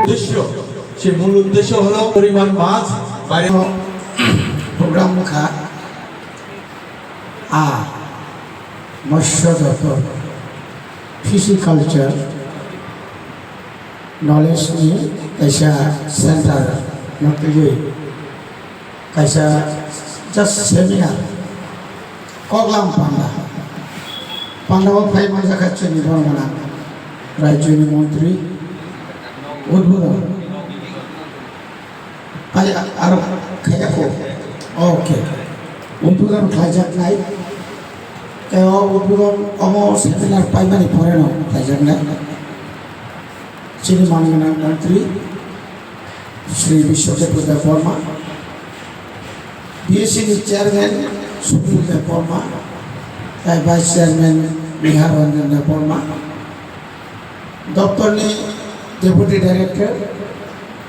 উদ্দেশ্য, সে মূল উদ্দেশ্য হলো পরিমাণ মাছ বাইরে প্রোগ্রাম মুখা আর মৎস্য দপ্তর ফিশিকালচার नॉलेज में कैसा सेंटर मतलब कैसा जस्ट सेमिनार कगलाम पांडा पांडाव फाइव मजा खाচ্ছে নিবর্মনা রাজ্যের মন্ত্রী উদ্বোধন আই আর খাইয়াকো ওকে উদ্বোধন খাইজাক নাই কেউ উদ্বোধন অম সেমিনার পাইমানি পরে না খাইজাক নাই श्री माननीय मंत्री श्री विश्वदेव वर्मा बीएससी चेयरमैन सुनील देव वर्मा वाइस चेयरमैन निहार रंजन देव वर्मा दफ्तर ने डेपुटी डायरेक्टर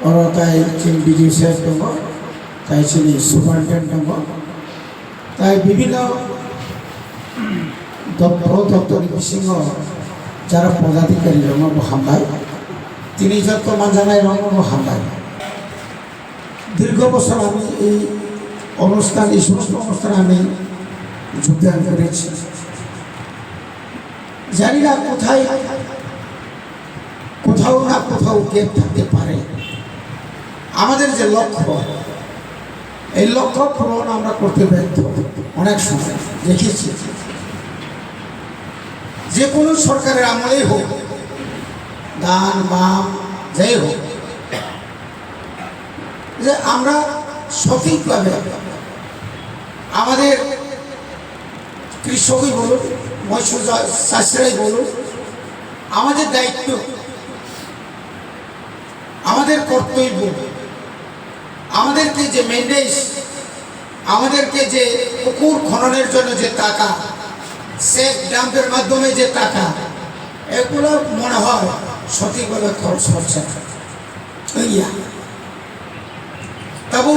और चिन बिजी साहेब दंग ताई चिनी सुपारिटेंडेंट दंग ताई विभिन्न दफ्तर बिसिंग যারা পদাধিকারী রঙ হামবাই তিনি যত মাঝানায় রঙ হামবাই দীর্ঘ বছর আমি এই অনুষ্ঠান এই সমস্ত অনুষ্ঠানে আমি যোগদান করেছি জানি না কোথাও না কোথাও গ্যাপ থাকতে পারে আমাদের যে লক্ষ্য এই লক্ষ্য পূরণ আমরা করতে ব্যর্থ অনেক সময় দেখেছি যে কোনো সরকারের আমলেই হোক দান বাম যাই হোক যে আমরা সঠিকভাবে আমাদের কৃষকই বলুন মৎস্য চাষিরাই বলুন আমাদের দায়িত্ব আমাদের কর্তব্য আমাদেরকে যে মেনটেন্স আমাদেরকে যে পুকুর খননের জন্য যে টাকা সেফ ডাম্পের মাধ্যমে যে টাকা এগুলো মনে হয় সঠিকভাবে খরচ হচ্ছে তবু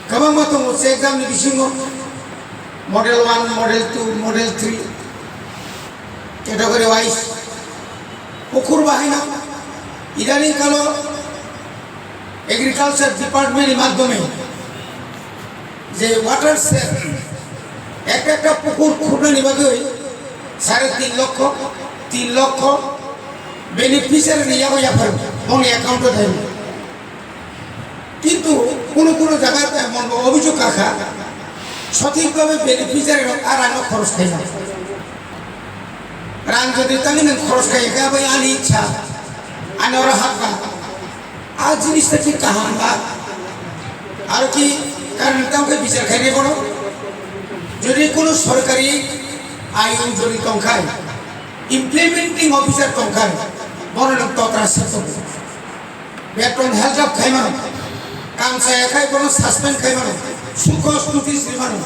কেমন মতো হচ্ছে এক্সাম বিশিঙ্গ model 1 model 2 model 3 category wise পুকুর বাহিনা ইদানিংকাল এগ্রিকালচার ডিপার্টমেন্টের মাধ্যমে যে ওয়াটার সেফ একটা পুকুর খুঁড়ে নিবাকে 3.5 লক্ষ বেনিফিশিয়ারি নিয়ে যাবো মনে অ্যাকাউন্টে দেয় কিন্তু কোনো জায়গাতে এমন অভিযোগ রাখা সঠিকভাবে বেনিফিশিয়ারি আর আনো খরচ খাই না রান যদি তাহলে খরচ খাই ভাই আনি ইচ্ছা আনি ওরা হাত আর জিনিসটা কি কাহান আর কি কারণ তাকে বিচার খাই নিয়ে পড়ো যদি কোনো সরকারি আইন যদি সংখ্যায় ইমপ্লিমেন্টিং অফিসার সংখ্যায় বড় ততরা বেতন হেল্প অফ খাই মানো কাম চাই খাই কোনো সাসপেন্ড খাই মানো সুখ স্তুতি শ্রীমানো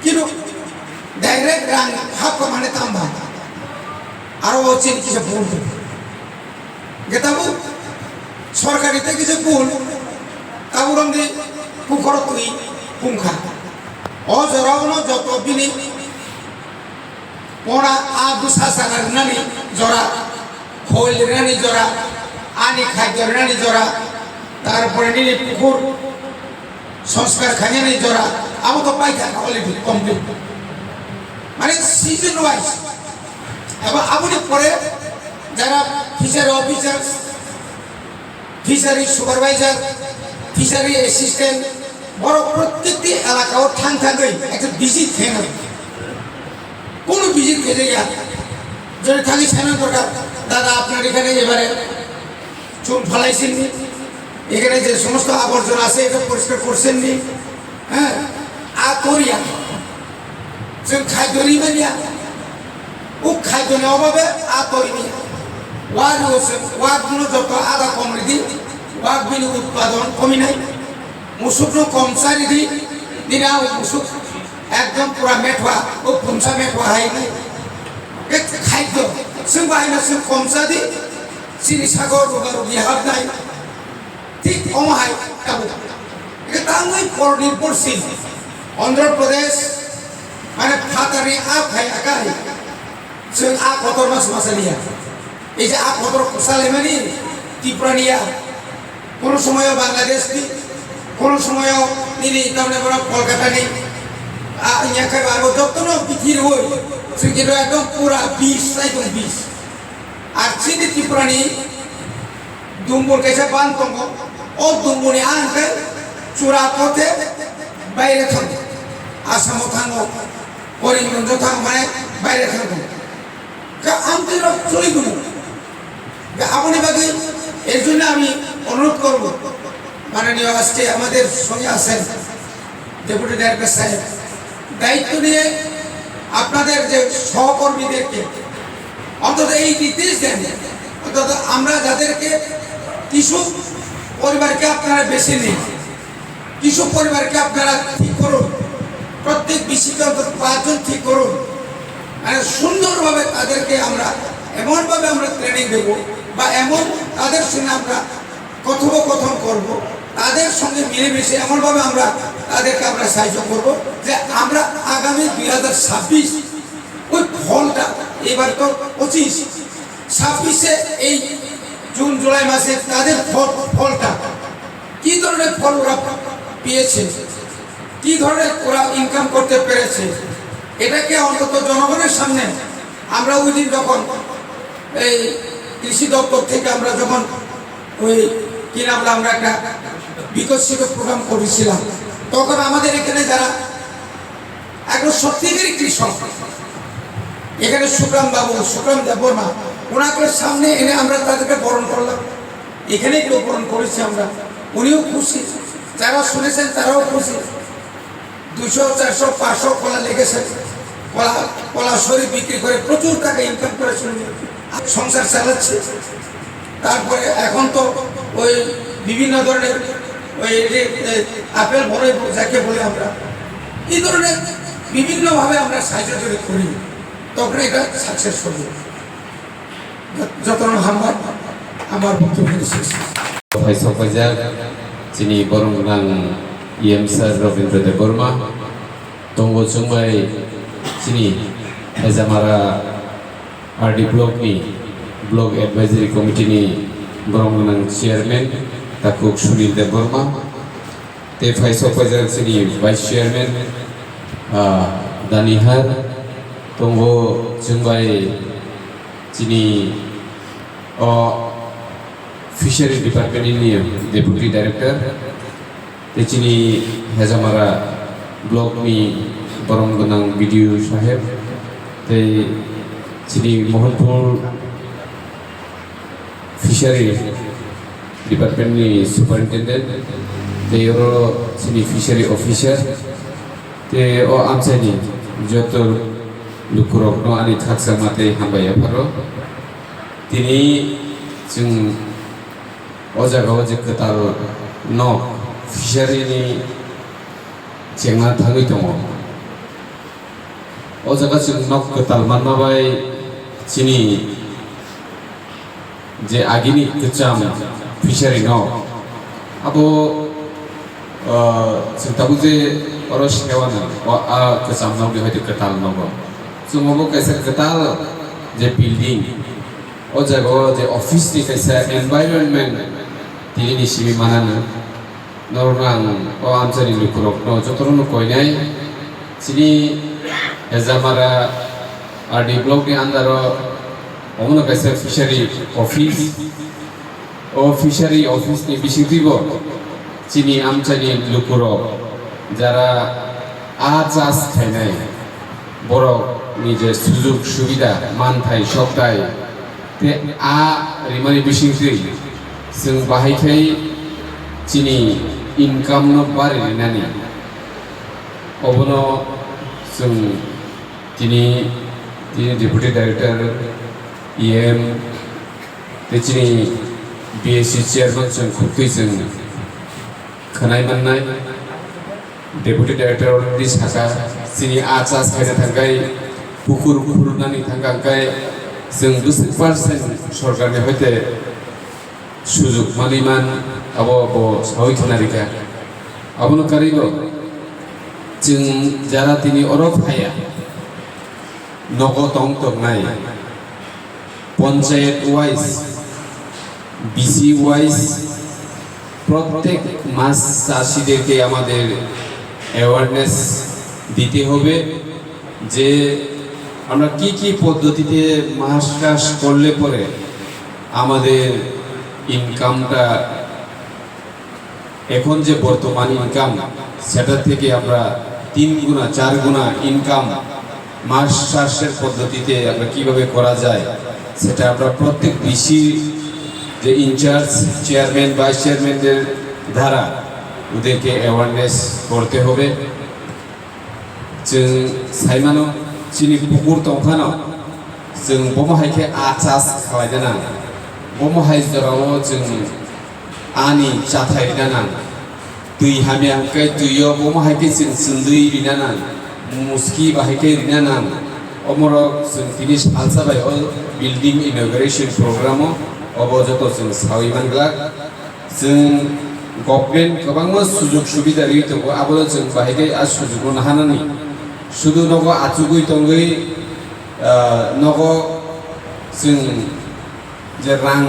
কিন্তু ডাইরেক্ট রান হাফ মানে তাম্বা আরো হচ্ছে কিছু ভুল গেতাবু সরকারিতে কিছু ভুল তাবুরন্দি পুকুর তুই পুঙ্খা অজরাবনো যত বিনি ওরা আদুসা সানার নানি জরা খোল রানি জরা আনি খাদ্য রানি জরা তারপরে নিলে পুকুর সংস্কার খাজানি জরা আবু তো পাইখানা অলরেডি কমপ্লিট মানে সিজন ওয়াইজ এবং আপনি পরে যারা fishery officer fishery supervisor fishery assistant বড় প্রত্যেকটি এলাকাও ঠান থাকবে একটা ভিজিট খেয়ে নেবে কোনো ভিজিট খেতে গিয়া যদি থাকি ছানা দরকার দাদা আপনার এখানে এবারে চুল ফালাইছেন নি এখানে যে সমস্ত আবর্জনা আছে এটা পরিষ্কার করছেন নি হ্যাঁ আ করিয়া খাদ্য নিবেনিয়া ও খাদ্য নেওয়াভাবে আ করিনি ওয়াগ হচ্ছে ওয়াগগুলো যত আদা কমে দিই ওয়াগ বিনি উৎপাদন কমি নাই মুসুকনো কম চারি দি দিনা মুসুক একদম পুরা মেঠোয়া ও পুমসা মেঠোয়া হাই নাই খাদ্য जों बाहायना जों कम जादि सिनि सागर रुगा रुगि हाब नाय ঠিক অমাহাই কাবু এটা তাঙ্গই পরনির্ভরশীল অন্ধ্রপ্রদেশ মানে ফাতারি আপ খাই আকাই जों आ कतर मास मासालिया এই যে আ কতর সালে মানে ত্রিপুরানিয়া কোনো সময়ও বাংলাদেশ নি কোনো সময়ও তিনি তাহলে বড় কলকাতা নেই ইয়াকে বারো যত্ন পৃথিবীর হই সেগুলো একদম পুরা বিষ একদম বিষ আর চিনি ত্রিপুরানি দুম্বুর কাছে বানতঙ্গ ও দুম্বুনি আনকে চূড়া পথে বাইরে থাকবো আসামও থাকবো করিমগঞ্জ থাকবো মানে বাইরে থাকবো আমি চলে দেবো আপনি বাকি এর জন্য আমি অনুরোধ করব মাননীয় আজকে আমাদের সঙ্গে আছেন ডেপুটি ডাইরেক্টর সাহেব দায়িত্ব নিয়ে আপনাদের যে সহকর্মীদেরকে অন্তত এই নির্দেশ দেন অন্তত আমরা যাদেরকে কিছু পরিবারকে আপনারা বেছে নিন কিছু পরিবারকে আপনারা ঠিক করুন প্রত্যেক বিশিষ্ট অন্তত 5 জন ঠিক করুন মানে সুন্দরভাবে তাদেরকে আমরা এমনভাবে আমরা ট্রেনিং দেবো বা এমন তাদের সঙ্গে আমরা কথোপকথন করব তাদের সঙ্গে মিলেমিশে এমনভাবে আমরা তাদেরকে আমরা সাহায্য করব যে আমরা আগামী 2026 ওই ফলটা এবার তো 25-26-এ এই জুন জুলাই মাসে তাদের ফলটা কি ধরনের ফল ওরা পেয়েছে কি ধরনের ওরা ইনকাম করতে পেরেছে এটাকে অন্তত জনগণের সামনে আমরা ওই দিন যখন এই কৃষি দপ্তর থেকে আমরা যখন ওই কি নাম আমরা একটা বিকশিত প্রোগ্রাম করেছিলাম তখন আমাদের এখানে যারা একদম সত্যিকারই কৃষক এখানে সুগ্রাম দেববর্মা ওনাকে সামনে এনে আমরা তাদেরকে বরণ করলাম এখানেই কেউ বরণ করেছি আমরা উনিও খুশি যারা শুনেছেন তারাও খুশি 200, 400, 500 কলা লেগেছে কলা শরীর বিক্রি করে প্রচুর টাকা ইনকাম করে সংসার চালাচ্ছে তারপরে এখন তো ওই বিভিন্ন ধরনের ওই আপেল ভরে যাকে বলে আমরা এই ধরনের বিভিন্নভাবে আমরা সাহায্য যদি করি তখন এটা সাকসেস হবে যত আমার বক্তব্য শেষ Faisal sini borong nang Sir Ravindra Deborma tonggo chungbai sini Ezamara RD Block ni Block Advisory Committee ni borong nang Chairman Takuk Sunil Deborma te Faisal sini Vice Chairman Danihar tonggo chungbai sini Fishery Department ini Deputy Director Tecini Hezamara Blog ni Borong Gunang Video Sahib Te Sini Mohanpur Fishery Department ni Superintendent Te Yoro Sini Fishery Officer Te O Amsani Jotor Lukurok no ani Thaksa Mate Hambaya Paro Tini Jung Ojaga ketal no fishery ni jenga thangi tongo ojaga jung nok ketal manmabai chini je agini kecham fishery no abo tabu je oros hewana kecham no bi hoyto ketal no sumobo kaisa ketal je building ojaga je office ni kaisa environment Tini simi mana na norang o amsari lukurok no jotono koinai sini Ezamara RD Block ni andaro omono kaisa fishery office o fishery office ni bisitibo sini amsari lukurok jara আচাস খাইনাই বড় নিজে সুযোগ সুবিধা মান থাই সবটাই তে রিমানি বিশিংসি जों बाहायथाय चिनि income न बारायनानै अबनो जों दिनै डेपुटी डाइरेक्टर EM चिनि BSc चेयारमैन जों खुबखै जों खोनाय मोननाय डेपुटी डाइरेक्टर अलरेडि साखा चिनि आचास खायनो थाखाय पुकुर खुरनानै थांगाखाय जों 20% सरकारनि हयते সুযোগ মালিমান আবো সবাই খানারিকা আবনো কারিল जों যারা তিনি অরফ হায়া নগদ অঙ্ক নাই পঞ্চায়েত ওয়াইজ বিসি ওয়াইজ প্রত্যেক মাছ চাষিদেরকে আমাদের অ্যাওয়ারনেস দিতে হবে যে আমরা কি কি পদ্ধতিতে মাছ চাষ করলে পরে আমাদের ইনকামটা এখন যে বর্তমান ইনকাম সেটা থেকে আমরা 3 গুণা 4 গুণা ইনকাম মাছ চাষের পদ্ধতিতে আমরা কিভাবে করা যায় সেটা আমরা প্রত্যেক বিসি যে ইনচার্জ চেয়ারম্যান ভাইস চেয়ারম্যানদের দ্বারা ওদেরকে অ্যাওয়ারনেস করতে হবে जों साइमानो चिनि पुकुर दंफानाव जों बमहायखे आचास खालायदों बमहाय जेराव जों आनि जाथाय दाना दै हामियाखै दैयाव बमहायखे जों सिन्दै रिनाना मुस्कि बाहायखे रिनाना अमरक जों दिनै साल जाबाय बिल्डिं इनॉग्रेशन प्रग्रामाव अबजत जों सावैमानग्ला जों गभर्नमेन्ट गोबां सुजुग सुबिदा दङ आबो जों बाहायखे आ सुजुगखौ हानानै শুধু নগ আচুগুই টঙ্গই নগ जों যে রাং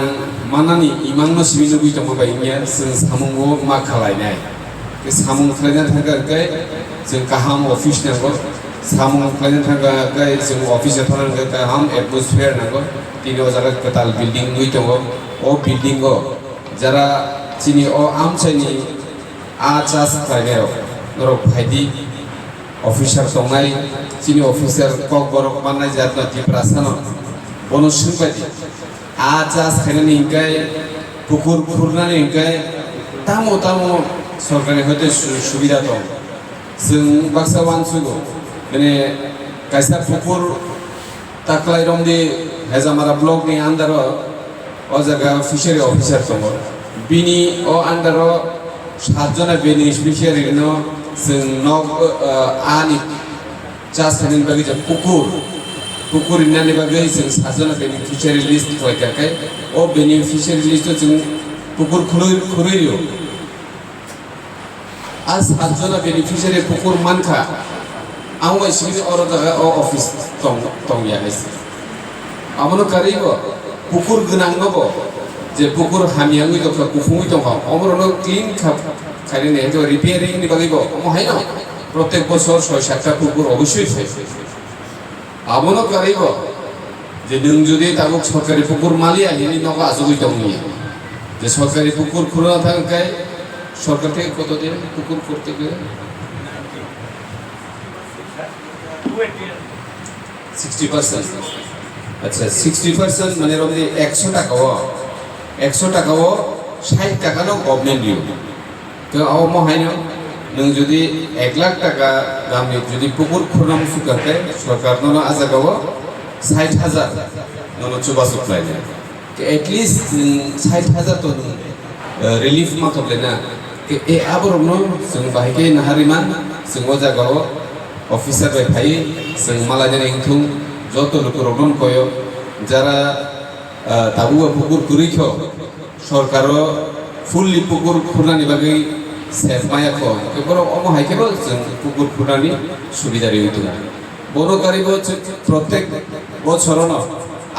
মানানি ইমান নসিবি নুগুই টঙ্গ বাইনিয়া जों सामुंगो मा खालायनाय बे सामुं खालायनो थाखाय जों गाहाम अफिस नांगौ सामुं खालायनो थाखाय जों अफिसाव थानांगौ गाहाम एटमसफियार नांगौ दिनै जागा गोदाल बिल्डिं नुइ दङ अ बिल्डिंगो যারা চিনি अ आमचाइनि आ चास खालायनायाव नरक फायदि অফিসার দंनाय চিনি অফিসার কক বরক মানनाय जादना दिप्रासानो बनसुं बायदि आ चास खायनानै इंगाय पुकुर खुरनानै इंगाय तामो तामो सरकारनि हयतो सुबिदा दं जों बाक्सा वानसुगो माने कायसा पुकुर ताक्लाय रंदि हेजामारा ब्लकनि आन्दाराव अ जायगा फिसारि अफिसार दङ बिनि अ आन्दाराव 7 जना बेनिफिसियारिनो जों नग आनि चास खालायनायनि बागै जों पुकुर इनानि बागै जों 7 जना बेनिफिसियारि लिस्ट खालायखाय अ बेनिफिसियारि लिस्टआव जों पुकुर खुरैयो आ 7 जना बेनिफिसियारि पुकुर मानखा आं वाइसिनि अर जागा अ अफिस दंया हायसि आमनो कारिबो पुकुर गोनांनोबो जे पुकुर हामियाङै दंखा गुफुङै दंखा अमरनो क्लिन खायनो तो रिपेयरिंग नि बागै बो हाय ना प्रत्येक बছর 6-7টা পুকুর অবশ্যই চাই আমনো কারিব যে নং যদি তাবুক সরকারি পুকুর মালিয়া হিনি নগা আজুই দংনি যে সরকারি পুকুর খুলা থাকায় সরকার থেকে কত দিন পুকুর করতে গেলে 60% আচ্ছা 60% মানে রবি 100 টাকাও 60 টাকানো গভর্নমেন্ট দিও তো আও মহাইনো नों जुदि 1 लाख टाका दामनि जुदि पुकुर खुरनाम सुकाते सरकारनो आजागाव 60,000 ननो चुबासुक लायने कि एटलिस्ट 60,000 तो रिलीफ माखबलेना कि ए आबरनो जों बाहायके नाहारिमान जों जागाव अफिसार बाय फाय जों मालायनि इंथुं जत लोक रगन कयो যারা ताबुआ पुकुर कुरिखो सरकारो फुल्ली पुकुर खुरनानि बागै सेफ मायाखो केबल अमहाय केबल जों पुकुर खुरनानि सुबिदा रहितो बनो कारिबो प्रत्येक बछरनो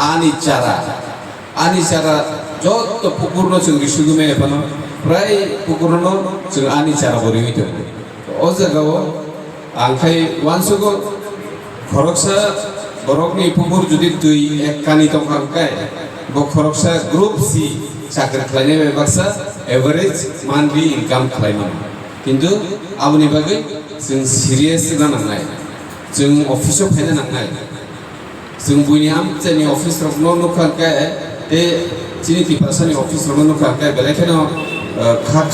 आनि चारा जत पुकुरनो जों रिसुगुमे एफानो प्राय पुकुरनो जों आनि चारा बरिहितो अ जागाव आंखाय वानसुगो खरकसा बरकनि पुकुर जुदि दुई एक कानि दंखांखाय बो खरकसा ग्रुप सी साख्रि खालायनाय बाक्सा एभारेज मान्थलि इनकाम खालायनाय किन्तु आबुनि बागै जों सिरियास जानांनाय जों अफिसाव फायनो नांनाय जों बयनि आमचाइनि अफिसराव नुखांखाय बे चिनि दिपासानि अफिसराव नुखांखाय बेलेखायनो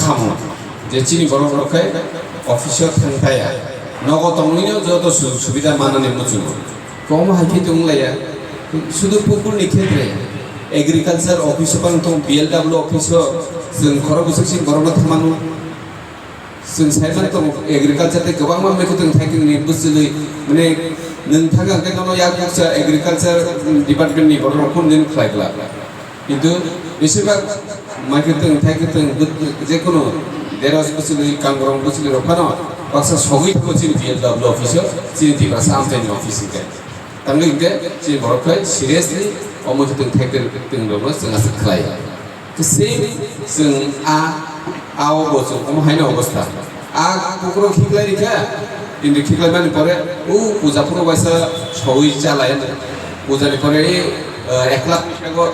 खामो जे चिनि बरखाय अफिसाव थांखाया नगद दंनिनो जत सुबिदा मानानै मुजुङो कम हायखि दंलाया शुद्ध पुकुरनि क्षेत्रे एग्रीकल्चर ऑफिस पर तो बीएलडब्ल्यू ऑफिस जों खर बोसोरसिम गरमनो थांनांगौ जों साइमान तो एग्रीकल्चर ते गोबां मामेखौ जों थाइकिंनि बुसुलै माने नोंथाङा गैनानो यागसा एग्रीकल्चर डिपार्टमेन्टनि बर'खौ जों खालायग्ला किन्तु बेसेबा मार्केटिं थाइकिं जेखुनु देरास बुसुलै कांग्रं बुसुलै रफानो बाक्सा सगै थांगौ जों बीएलडब्ल्यू ऑफिस जों दिबासा आमचाइनि ऑफिस के तांगै के जों बर'खौ सिरियासलि अमोजों थाइकिं दङ जों आसा खालायो सेम जों आवबो जों अमहायनो अबस्था कुकुराव खिगलाय रिखा কিন্তু खिगलाय माने परे पूजापुर वैसा सवै चालाय पूजानि परे 1 लाख टाका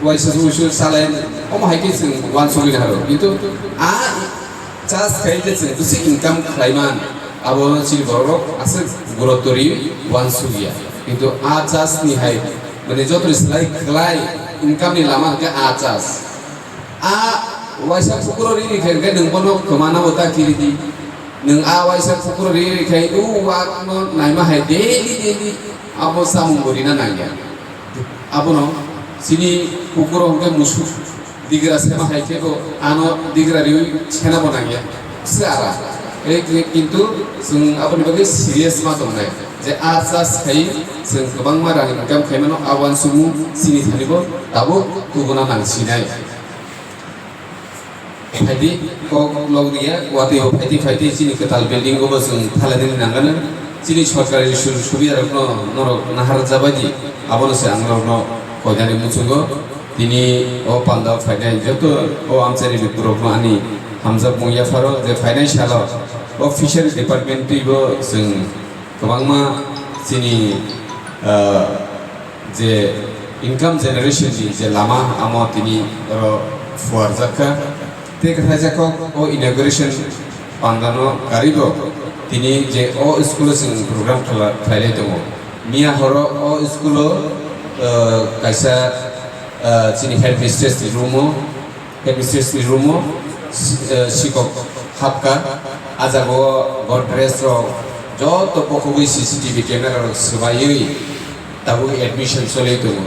वैसा सुसु चालाय अमहायके जों वान सगै हारो किन्तु चास खायजे जों दुसि इनकाम खालायमान आबो सिल बरक आसे गुरतरि वान सुगिया किन्तु चास नि हाय माने जतरि सलाय खलाय इनकाम नि लामा के चास वाइसा कुकुररि रिखाय नोंबनो खोमाना होता किरिदि नों वाइसा कुकुररि रिखाय वाकनो नायमा हाय डेली आबो सामुंगरिना नागिया आबो न सिनि कुकुर हमके मुसु दिगरा सेमा हायके को आनो दिगरा रि छेना बनागिया सारा किन्तु जों आबोनि बागै सिरियास मा दंनाय जे चास खाय जों गोबां मारा इनकाम खायमानो आवान सुमु सिनि थानिबो दाबो गुबुना नांसिनाय फायदि कक लगिया गुवाहाटी फायदि चिनि कताल बिल्डिं को जों थालायनो नांगोन चिनि सरकारि सुबिदा नरक नाहार जाबायदि आबोनोसो आंनो कयदानि मुचुगो दिनि पान्डा फायनाय जत आमचारि बिपुरक आनि हामजा मुया फारो जे फाइनान्शियल फिशारि डिपार्टमेन्ट टिबो जों गोबांमा चिनि जे इनकाम जेनेरेशन जे लामा आमो दिनि फुवार जाखा ते कथाजाको इनॉग्रेशन पांगानो गारिबो दिनै जे स्कुल जों प्रोग्राम खालायनाय दङ मिया हरो स्कुल कायसा चिनि हेड मिस्ट्रेस रुमो शिक्षक हाबका आजागो गडरेज जत पखबै सीसीटीवी कैमेरा सोबायै दाबो एडमिशन चले दङ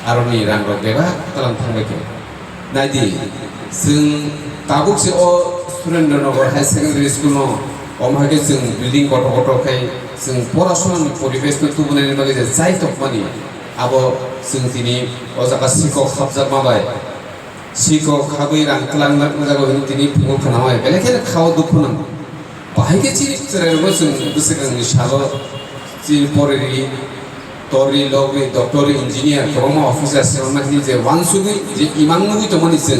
आरो नि रां देबा खालाम थांबाय नायदि जों ताबुकसे सुरेन्द्रनगर हाई सेकेंडारि स्कुल अमहाके जों बिल्डिं गथ खाय जों पराशुनानि परिवेश तुबुनायनि बागै जाय तकमानि आबो जों दिनै अजाका शिक्षक हाबजाब माबाय शिक्षक हाबै रांख्लांना जागो दिनै फुङाव खोनाबाय बेलेखेन खाव दुखु नां बाहायके चिनि जेरावबो जों गोसोखांनि साल' जि फरायरि तरि लगै डक्टर इन्जिनियार गोबां अफिसार सेवनाखि जे वानसुगै जे इमान नुगै तमानि जों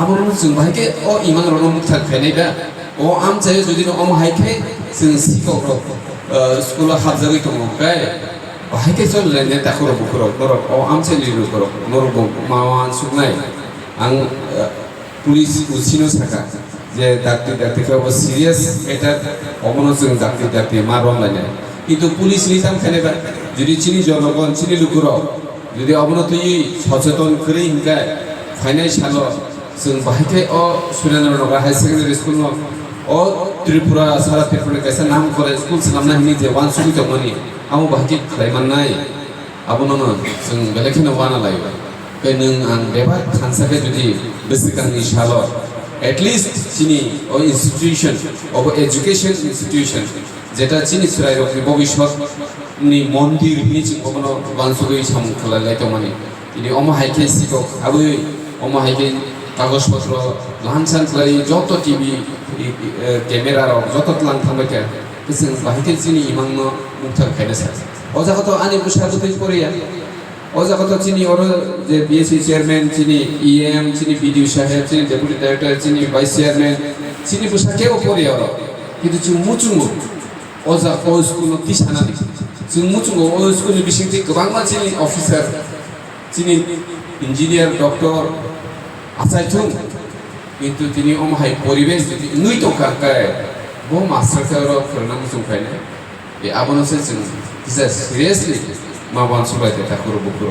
आबोनो जों बाहायके इमान रनो मुथार खायनाय दा आम जायो जुदि अम हायखे जों शिक्षक स्कुल हाबजागै दङ गाय बाहायके चलले दाखर बुखर नरक आम चलिरु कर नरक मावान सुगनाय आं पुलिस उसिनो साका जे डाक्टर खाबो सिरियास मेटार अमनो जों डाक्टर मा रंलायनाय किन्तु पुलिस निजाम खायनायबा जुदि चिनि जनगण चिनि लुकुर जुदि अबनतयै सचेतन करै हिंगा फाइनान्शियल जों बाहायके Surendranagar high secondary school Tripura सारा त्रिपुरा कैसा नाम करे स्कुल सामना हिनि जे वान सुबि दमनि आमो बाहायके खालायमाननाय आबोनो जों बेलेखिनो वाना लायो के नों आं बेबा खानसाके जुदि बेसिकांनि साल एटलिस्ट चिनि इन्स्टिट्यूशन अफ एजुकेशन इन्स्टिट्यूशन जेटा चिनि सुरायरकनि भबिष्यतनि मन्दिर हिनि चिंबोनो वानसुगै सामु खालायलाय दमनि दिनै अम हायके शिक्षक आबै अम हायके कागज पत्र लानसान खालाय जत टिभि कैमेरा जत लां थांबाय जों बाहायके चिनि इमांनो मुक्तार खायनो सा अजागत आनि बुसाबुतै परिया अजागत चिनि और जे बीएससी चेयरमैन चिनि ईएम चिनि बीडीओ साहेब चिनि डेपुटी डायरेक्टर चिनि वाइस चेयरमैन चिनि बुसाके परिया और किन्तु जों मुचुङो अजा स्कुल तिसाना जों मुचुङो स्कुल बिसिंथि गोबां मानसिनि अफिसार चिनि इन्जिनियार डक्टर आसायथुं किन्तु दिनै अमहाय परिवेश नुइ दंखाय बो मास्टारखौ फोरोंनांगौ जोंखायनो बे आबोनोसो जों सिरियासलि माबान सबायदो थाखुर बुखुर